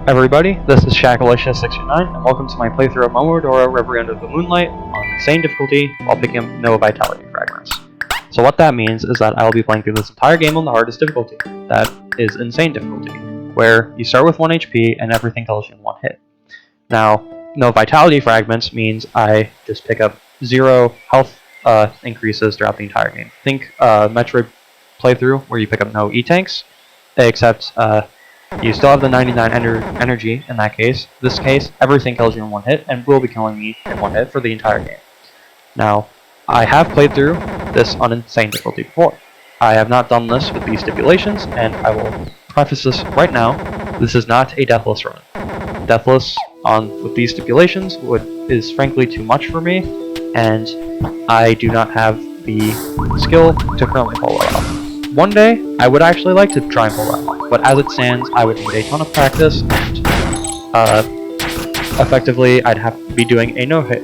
Everybody, this is Shakalicious69, and welcome to my playthrough of Momodora, Reverie Under the Moonlight on insane difficulty while picking up no vitality fragments. So what that means is that I will be playing through this entire game on the hardest difficulty. That is insane difficulty, where you start with 1 HP and everything kills you in 1 hit. Now, no vitality fragments means I just pick up 0 health increases throughout the entire game. Think Metroid playthrough where you pick up no E-tanks, except you still have the 99 energy in that case. This case, everything kills you in 1 hit, and will be killing me in 1 hit for the entire game. Now, I have played through this on insane difficulty before. I have not done this with these stipulations, and I will preface this right now. This is not a deathless run. Deathless with these stipulations is frankly too much for me, and I do not have the skill to currently pull it off. One day, I would actually like to try and pull that off, but as it stands, I would need a ton of practice, and effectively, I'd have to be doing a no-hit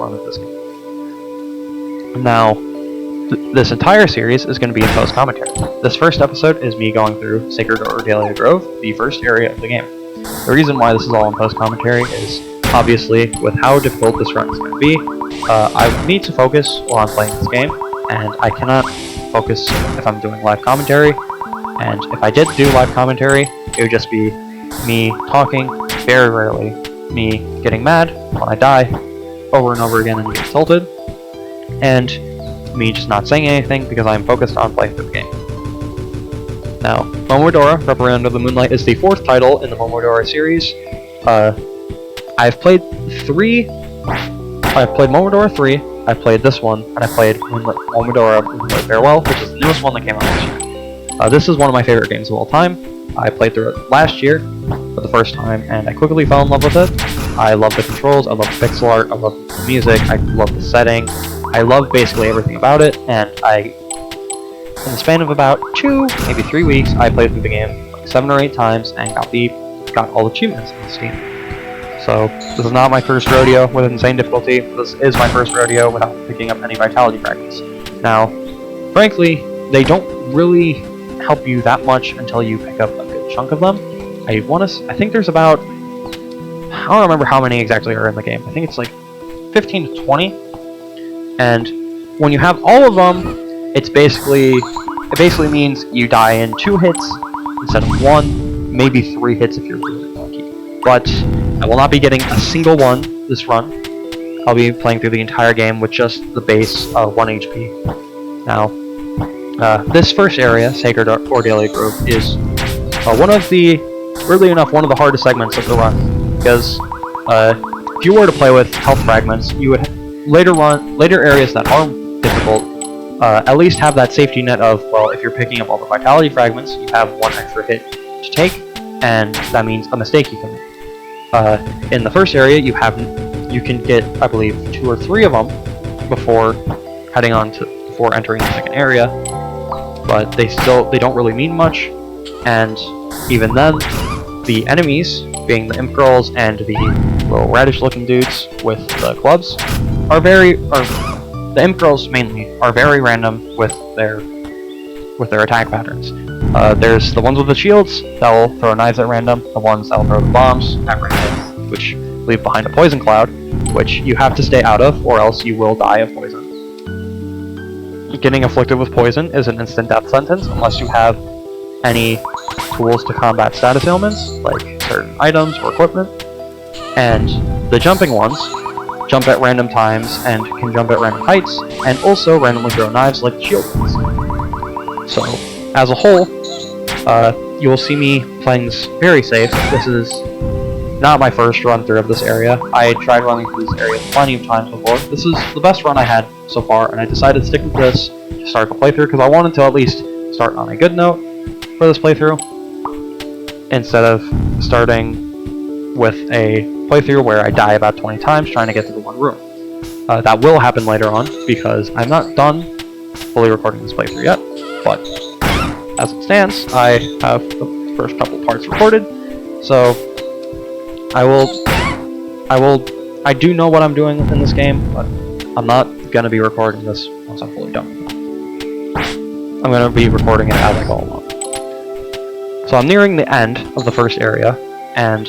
run of this game. Now, this entire series is going to be in post-commentary. This first episode is me going through Sacred Ordelia Grove, the first area of the game. The reason why this is all in post-commentary is, obviously, with how difficult this run is going to be, I need to focus while I'm playing this game, and I cannot focus if I'm doing live commentary, and if I did do live commentary, it would just be me talking, very rarely me getting mad when I die over and over again and get insulted, and me just not saying anything because I'm focused on playing through the game. Now, Momodora, Reverie Under the Moonlight is the 4th title in the Momodora series. I've played Momodora 3, I've played this one, and I played Momodora Moonlight Farewell, which is the newest one that came out this year. This is one of my favorite games of all time. I played through it last year for the first time, and I quickly fell in love with it. I love the controls, I love the pixel art, I love the music, I love the setting. I love basically everything about it, and in the span of about 2, maybe 3 weeks, I played through the game like 7 or 8 times and got all the achievements in Steam. So, this is not my first rodeo with insane difficulty. This is my first rodeo without picking up any vitality fragments. Now, frankly, they don't really help you that much until you pick up a good chunk of them. I think there's about, I don't remember how many exactly are in the game. I think it's like 15 to 20. And when you have all of them, it basically means you die in 2 hits instead of 1, maybe 3 hits if you're really lucky. But I will not be getting a single one this run. I'll be playing through the entire game with just the base 1 HP. Now, this first area, Sacred Ordelia Grove, is weirdly enough, one of the hardest segments of the run, because if you were to play with health fragments, you would later areas that are difficult at least have that safety net of, well, if you're picking up all the vitality fragments, you have 1 extra hit to take, and that means a mistake you can make. In the first area, you can get, I believe, 2 or 3 of them before entering the second area, but they don't really mean much, and even then, the enemies, being the imp girls and the little radish-looking dudes with the clubs, the imp girls mainly are very random with their attack patterns. There's the ones with the shields that will throw knives at random, the ones that will throw the bombs at random, which leave behind a poison cloud, which you have to stay out of, or else you will die of poison. Getting afflicted with poison is an instant death sentence unless you have any tools to combat status ailments, like certain items or equipment. And the jumping ones jump at random times and can jump at random heights, and also randomly throw knives like shield ones. So, as a whole, you will see me playing this very safe. This is not my first run through of this area. I tried running through this area plenty of times before. This is the best run I had so far, and I decided to stick with this to start the playthrough because I wanted to at least start on a good note for this playthrough, instead of starting with a playthrough where I die about 20 times trying to get to the 1 room. That will happen later on, because I'm not done fully recording this playthrough yet, but as it stands, I have the first couple parts recorded, so I do know what I'm doing in this game, but I'm not going to be recording this once I'm fully done. I'm going to be recording it as I go along. So I'm nearing the end of the first area, and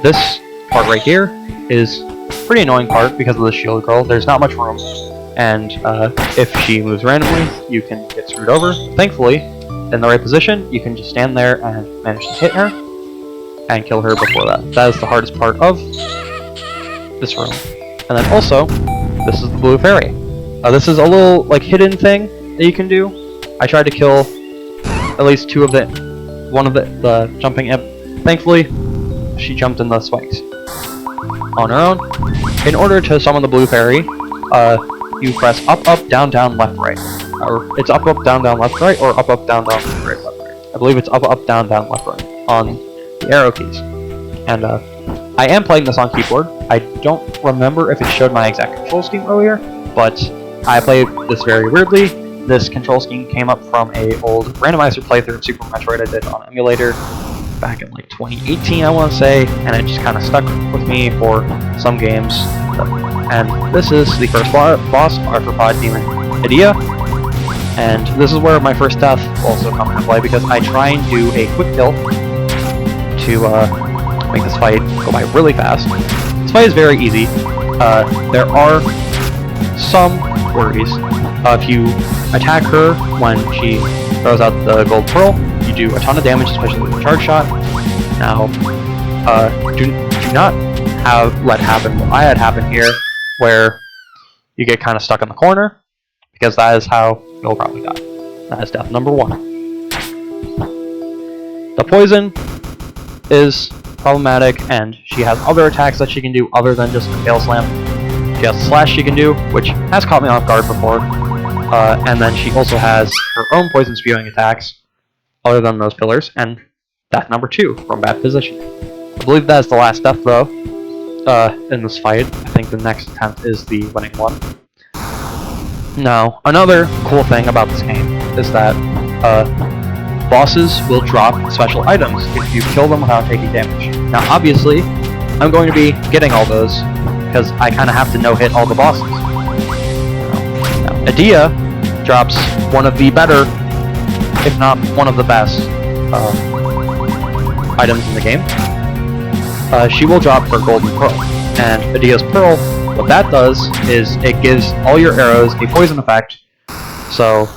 this part right here is a pretty annoying part because of the shield girl. There's not much room, and if she moves randomly, you can get screwed over. Thankfully, in the right position, you can just stand there and manage to hit her and kill her before that. That is the hardest part of this room. And then also, this is the blue fairy. This is a little like hidden thing that you can do. I tried to kill at least one of the jumping imp. Thankfully, she jumped in the spikes on her own. In order to summon the blue fairy, you press up, up, down, down, left, right. Or it's up, up, down, down, left, right, or up, up, down, down, left, right, left, right. I believe it's up, up, down, down, left, right on the arrow keys. And I am playing this on keyboard. I don't remember if it showed my exact control scheme earlier, but I played this very weirdly. This control scheme came up from a old randomizer playthrough of Super Metroid I did on emulator back in like 2018, I want to say, and it just kind of stuck with me for some games. And this is the first boss, Arthropod Demon Idea, and this is where my first death also comes into play because I try and do a quick kill to make this fight go by really fast. This fight is very easy. There are some worries. If you attack her when she throws out the gold pearl, you do a ton of damage, especially with the charge shot. Now, do not let happen what I had happen here, where you get kind of stuck in the corner, because that is how you'll probably die. That is death number 1. The poison is problematic, and she has other attacks that she can do other than just the tail slam. She has a slash she can do, which has caught me off guard before. And then she also has her own poison spewing attacks, other than those pillars, and death number 2 from bad position. I believe that is the last death, though, in this fight. I think the next attempt is the winning one. Now, another cool thing about this game is that bosses will drop special items if you kill them without taking damage. Now, obviously, I'm going to be getting all those, because I kind of have to no-hit all the bosses. Now, Idea drops one of the better, if not one of the best, items in the game. She will drop her golden pearl, and Idea's pearl, what that does is it gives all your arrows a poison effect, so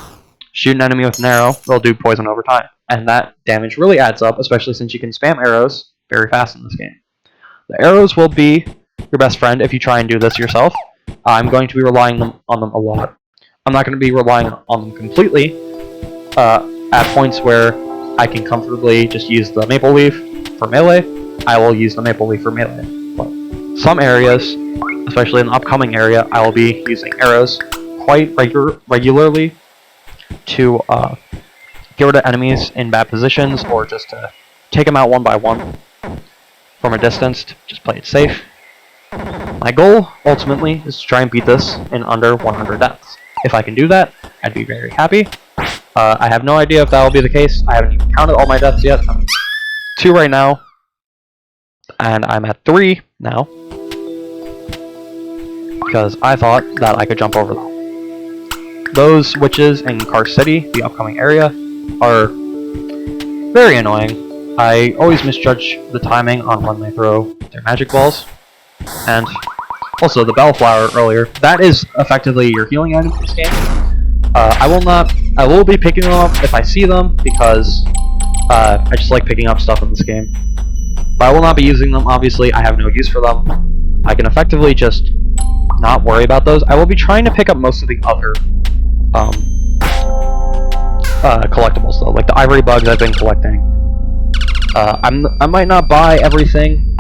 shoot an enemy with an arrow, they'll do poison over time, and that damage really adds up, especially since you can spam arrows very fast in this game. The arrows will be your best friend if you try and do this yourself. I'm going to be relying on them a lot. I'm not going to be relying on them completely. At points where I can comfortably just use the maple leaf for melee, I will use the maple leaf for melee. But some areas, especially in the upcoming area, I will be using arrows quite regularly to get rid of enemies in bad positions, or just to take them out one by one from a distance to just play it safe. My goal, ultimately, is to try and beat this in under 100 deaths. If I can do that, I'd be very happy. I have no idea if that will be the case. I haven't even counted all my deaths yet. I'm 2 right now, and I'm at 3 now, because I thought that I could jump over them. Those witches in Car City, the upcoming area, are very annoying. I always misjudge the timing on when they throw their magic balls. And also the bellflower earlier, that is effectively your healing item in this game. I will be picking them up if I see them, because I just like picking up stuff in this game. But I will not be using them, obviously. I have no use for them. I can effectively just not worry about those. I will be trying to pick up most of the other collectibles, though, like the ivory bugs I've been collecting. I might not buy everything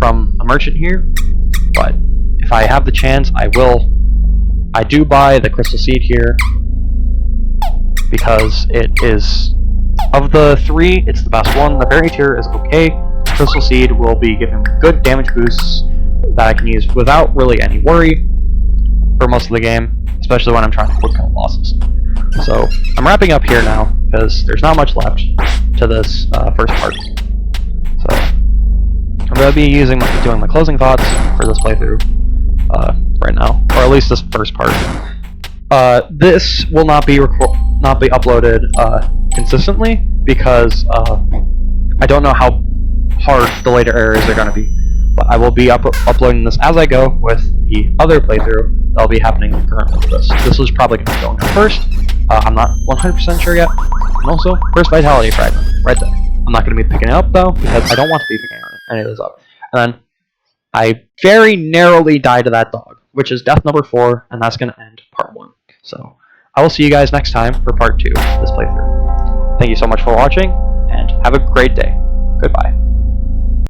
from a merchant here, but if I have the chance, I will. I do buy the crystal seed here, because it is, of the 3, it's the best one. The berry tier is okay. Crystal seed will be giving good damage boosts that I can use without really any worry for most of the game, especially when I'm trying to quick kill bosses. So I'm wrapping up here now, because there's not much left to this first part. So I'm going to be doing my closing thoughts for this playthrough right now, or at least this first part. This will not be uploaded consistently, because I don't know how hard the later areas are going to be, but I will be uploading this as I go with the other playthrough that'll be happening currently with this. This is probably going to be going first. I'm not 100% sure yet. And also, first Vitality Fragment, right there. I'm not going to be picking it up though, because I don't want to be picking any of those up. And then, I very narrowly died to that dog, which is death number 4, and that's going to end part 1. So, I will see you guys next time for part 2 of this playthrough. Thank you so much for watching, and have a great day. Goodbye.